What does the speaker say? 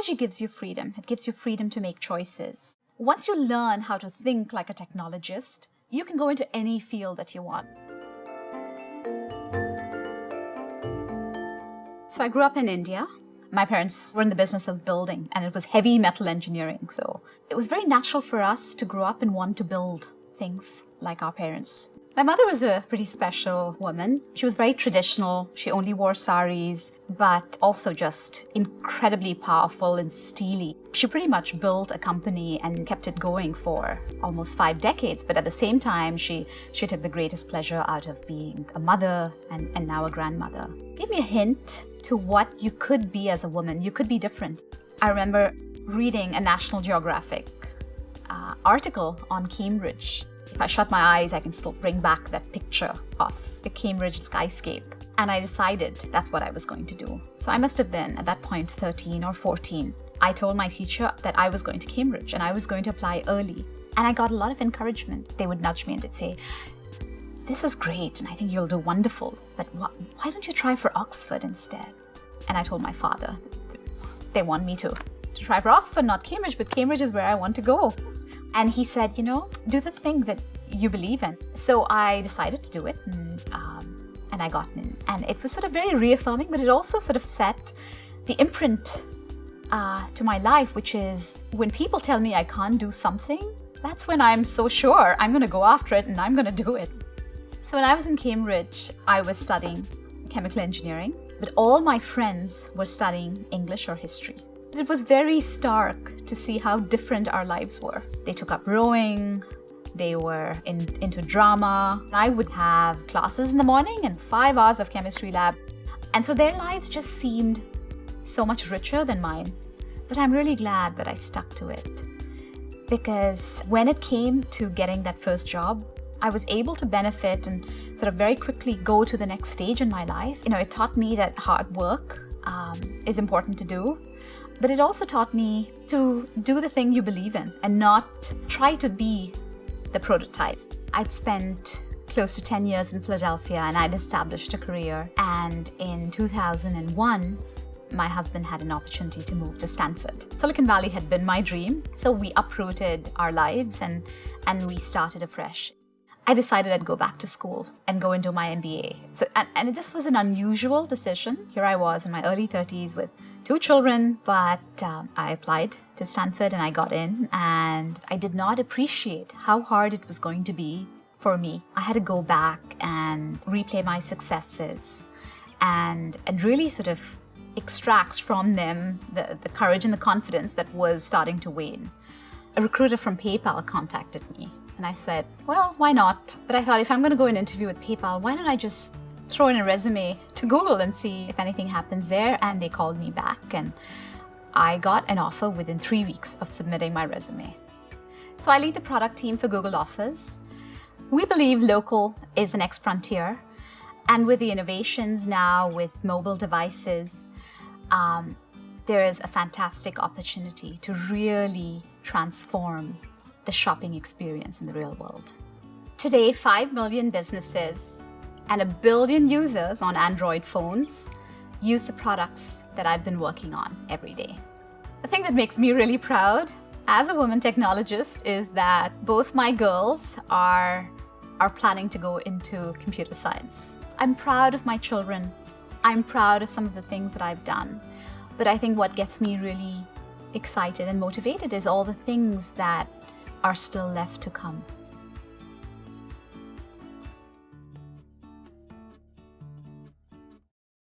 Technology gives you freedom. It gives you freedom to make choices. Once you learn how to think like a technologist, you can go into any field that you want. So I grew up in India. My parents were in the business of building, and it was heavy metal engineering. So it was very natural for us to grow up and want to build things like our parents. My mother was a pretty special woman. She was very traditional. She only wore saris, but also just incredibly powerful and steely. She pretty much built a company and kept it going for almost 5 decades. But at the same time, she took the greatest pleasure out of being a mother and now a grandmother. Gave me a hint to what you could be as a woman. You could be different. I remember reading a National Geographic article on Cambridge. If I shut my eyes, I can still bring back that picture of the Cambridge skyscape. And I decided that's what I was going to do. So I must have been, at that point, 13 or 14. I told my teacher that I was going to Cambridge and I was going to apply early. And I got a lot of encouragement. They would nudge me and they'd say, "This was great and I think you'll do wonderful, but why don't you try for Oxford instead?" And I told my father, they want me to try for Oxford, not Cambridge, but Cambridge is where I want to go. And he said, do the thing that you believe in. So I decided to do it, and I got in. And it was sort of very reaffirming, but it also sort of set the imprint to my life, which is when people tell me I can't do something, that's when I'm so sure I'm going to go after it and I'm going to do it. So when I was in Cambridge, I was studying chemical engineering, but all my friends were studying English or history. It was very stark to see how different our lives were. They took up rowing, they were into drama. I would have classes in the morning and 5 hours of chemistry lab. And so their lives just seemed so much richer than mine. But I'm really glad that I stuck to it. Because when it came to getting that first job, I was able to benefit and sort of very quickly go to the next stage in my life. It taught me that hard work is important to do. But it also taught me to do the thing you believe in and not try to be the prototype. I'd spent close to 10 years in Philadelphia and I'd established a career. And in 2001, my husband had an opportunity to move to Stanford. Silicon Valley had been my dream. So we uprooted our lives and we started afresh. I decided I'd go back to school and go and do my MBA. So, and this was an unusual decision. Here I was in my early 30s with 2 children, but I applied to Stanford and I got in, and I did not appreciate how hard it was going to be for me. I had to go back and replay my successes and really sort of extract from them the courage and the confidence that was starting to wane. A recruiter from PayPal contacted me. And I said, well, why not? But I thought, if I'm going to go and interview with PayPal, why don't I just throw in a resume to Google and see if anything happens there? And they called me back and I got an offer within 3 weeks of submitting my resume. So I lead the product team for Google Offers. We believe local is the next frontier. And with the innovations now with mobile devices, there is a fantastic opportunity to really transform the shopping experience in the real world. Today, 5 million businesses and 1 billion users on Android phones use the products that I've been working on every day. The thing that makes me really proud as a woman technologist is that both my girls are planning to go into computer science. I'm proud of my children. I'm proud of some of the things that I've done. But I think what gets me really excited and motivated is all the things that are still left to come.